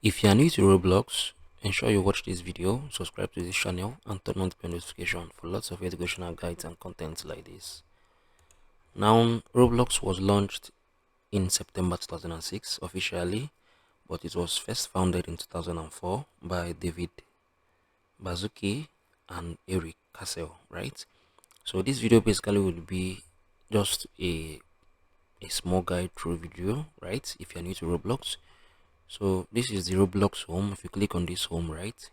If you are new to Roblox, ensure you watch this video, subscribe to this channel, and turn on the bell notification for lots of educational guides and content like this. Now, Roblox was launched in September 2006 officially, but it was first founded in 2004 by David Baszucki and Eric Cassell, right? So this video basically would be just a small guide through video, right? If you're new to Roblox. So this is the Roblox home. If you click on this home, right,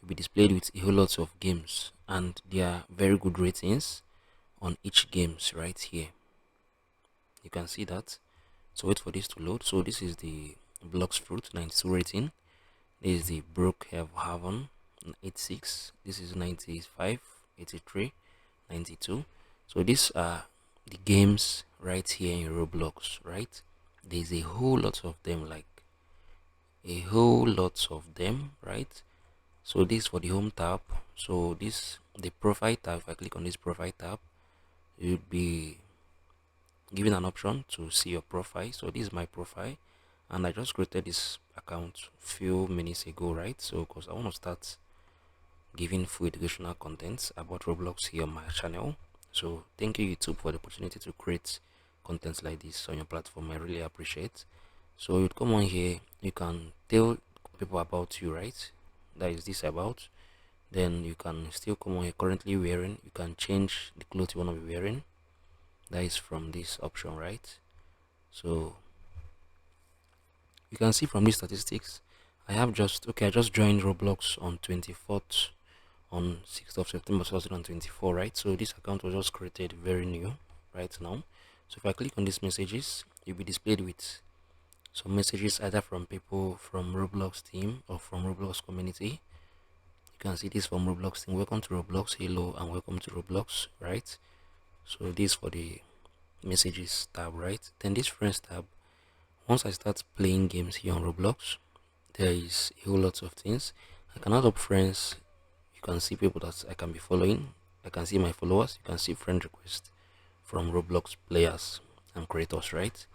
you'll be displayed with a whole lot of games, and there are very good ratings on each games right here. You can see that. So wait for this to load. So this is the Blocks Fruit 92 rating. This is the Brookhaven 86. This is 95, 83, 92. So these are the games right here in Roblox, right? There's a whole lot of them, like a whole lot of them, right? So this for the home tab. So this the profile tab. If I click on this profile tab, you'll be given an option to see your profile. So this is my profile, and I just created this account few minutes ago, right? So because I want to start giving full educational content about Roblox here on my channel. So thank you, YouTube, for the opportunity to create contents like this on your platform. I really appreciate. So you'd come on here, you can tell people about you, right? That is this about. Then you can still come on here, currently wearing. You can change the clothes you want to be wearing. That is from this option, right? So you can see from these statistics, I just joined Roblox on 24th, on 6th of September 2024, right? So this account was just created very new right now. So if I click on these messages, you'll be displayed with some messages either from people from Roblox team or from Roblox community. You can see this from Roblox team. Welcome to Roblox, hello, and welcome to Roblox, right? So this for the messages tab, right? Then this friends tab. Once I start playing games here on Roblox, there is a whole lot of things. I can add up friends. You can see people that I can be following. I can see my followers. You can see friend requests from Roblox players and creators, right?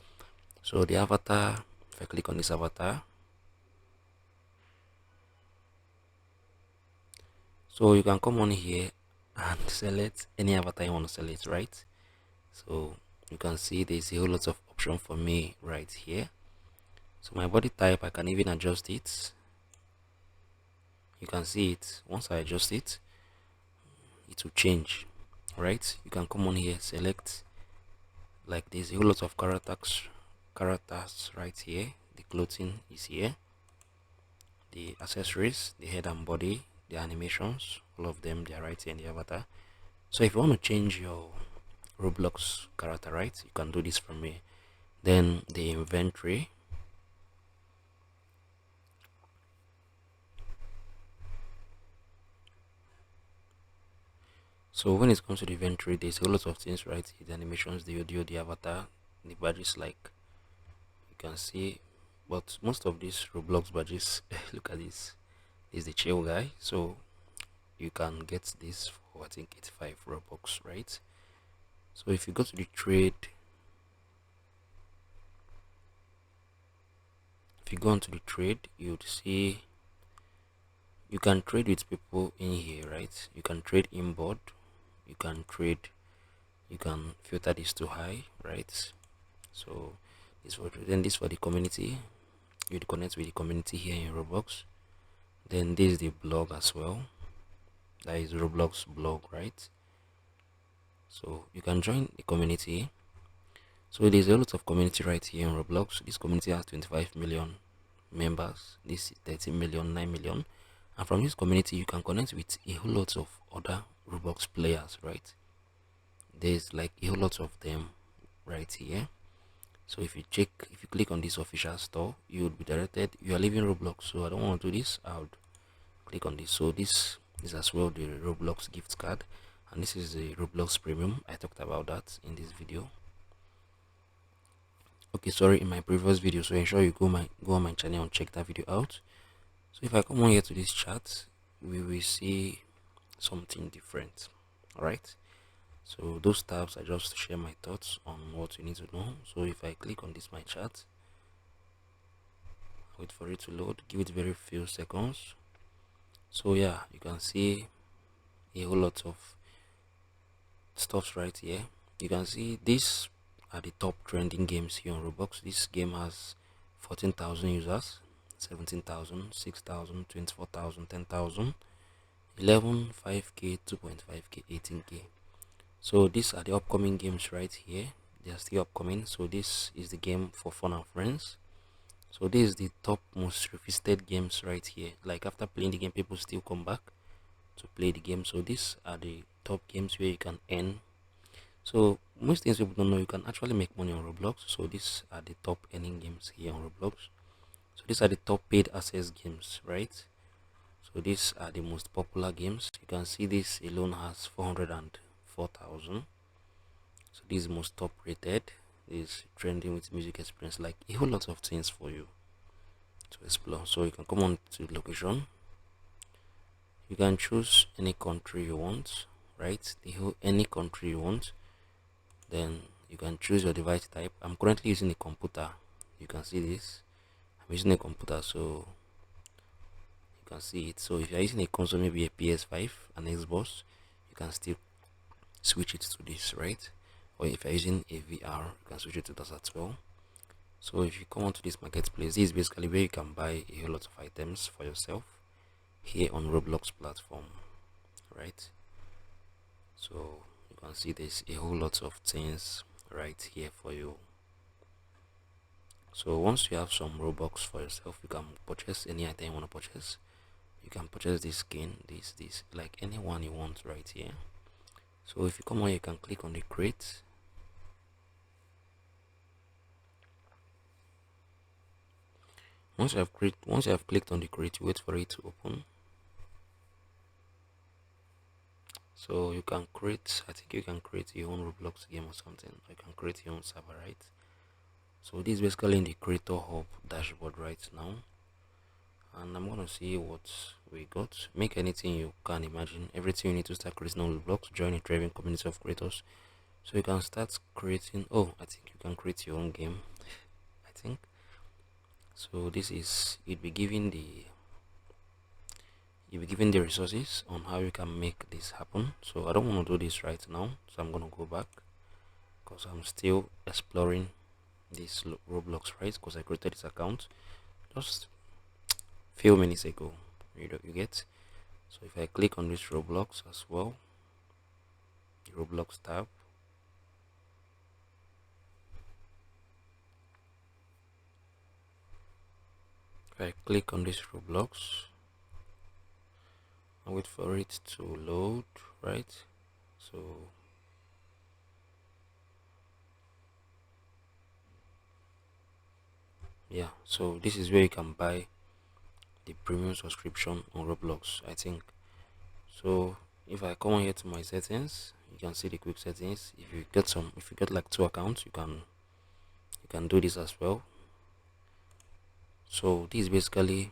So the avatar, if I click on this avatar, so you can come on here and select any avatar you want to select, right? So you can see there's a whole lot of option for me right here. So my body type, I can even adjust it. You can see it. Once I adjust it, it will change, right? You can come on here, select, like there's a whole lot of characters right here. The clothing is here, the accessories, the head and body, the animations, all of them, they are right here in the avatar. So if you want to change your Roblox character, right, you can do this from here. Then the inventory, so when it comes to the inventory, there's a lot of things, right? The animations, the audio, the avatar, the badges, like you can see. But most of these Roblox badges, look at this, is the chill guy. So you can get this for I think 85 Robux, right? So if you go to the trade, if you go onto the trade, you'd see you can trade with people in here, right? You can trade inboard, you can trade, you can filter this to high, right? So this for then this for the community. You'd connect with the community here in Roblox. Then this is the blog as well. That is Roblox blog, right? So you can join the community. So there's a lot of community right here in Roblox. This community has 25 million members. This is 13 million, 9 million. And from this community, you can connect with a whole lot of other Roblox players, right? There's like a whole lot of them right here. So if you click on this official store, you would be directed. You are leaving Roblox, so I don't want to do this. I would click on this. So this is as well the Roblox gift card, and this is the Roblox Premium. I talked about that in this video. Okay, sorry, in my previous video. So ensure you go on my channel and check that video out. So if I come on here to this chart, we will see something different. All right. So those tabs are just to share my thoughts on what you need to know. So if I click on this my chart, wait for it to load, give it very few seconds. So yeah, you can see a whole lot of stuff right here. You can see these are the top trending games here on Roblox. This game has 14,000 users, 17,000, 6,000, 24,000, 10,000, 11, 5k, 2.5k, 18k. So these are the upcoming games right here. They are still upcoming. So this is the game for fun and friends. So this is the top most revisited games right here. Like after playing the game, people still come back to play the game. So these are the top games where you can earn. So most things people don't know, you can actually make money on Roblox. So these are the top earning games here on Roblox. So these are the top paid access games, right? So these are the most popular games. You can see this alone has 404,000. So this is most top rated. This is trending with music experience, like a whole lot of things for you to explore. So you can come on to the location. You can choose any country you want, right? Any country you want. Then you can choose your device type. I'm currently using a computer. You can see this. I'm using a computer, so you can see it. So if you're using a console, maybe a PS5, an Xbox, you can still switch it to this, right? Or if you're using a VR, you can switch it to that as well. So if you come onto this marketplace, this is basically where you can buy a whole lot of items for yourself here on Roblox platform, right? So you can see there's a whole lot of things right here for you. So once you have some Robux for yourself, you can purchase any item you want to purchase. You can purchase this skin, this, like any one you want right here. So if you come on, you can click on the crate. Once you have clicked on the crate, you wait for it to open. So you can create, I think you can create your own Roblox game or something. You can create your own server, right? So this is basically in the creator hub dashboard right now. And I'm gonna see what we got. Make anything you can imagine. Everything you need to start creating on Roblox. Join a thriving community of creators. So you can start creating. Oh, I think you can create your own game. I think. So this is you'll be given the resources on how you can make this happen. So I don't want to do this right now, so I'm gonna go back because I'm still exploring this Roblox, right? Because I created this account just few minutes ago. You get. So if I click on this Roblox as well, the Roblox tab, if I click on this Roblox, I wait for it to load, right? So yeah, so this is where you can buy the premium subscription on Roblox, I think. So if I come on here to my settings, you can see the quick settings. If you get like 2 accounts, you can do this as well. So this is basically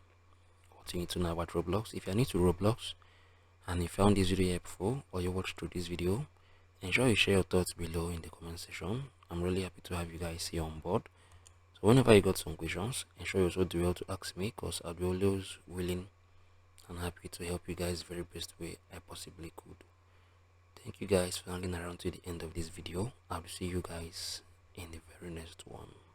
what you need to know about Roblox. If you're new to Roblox and you found this video helpful or you watched through this video, ensure you share your thoughts below in the comment section. I'm really happy to have you guys here on board. So whenever you got some questions, ensure you also do well to ask me, because I'll be always willing and happy to help you guys very best way I possibly could. Thank you guys for hanging around to the end of this video. I'll see you guys in the very next one.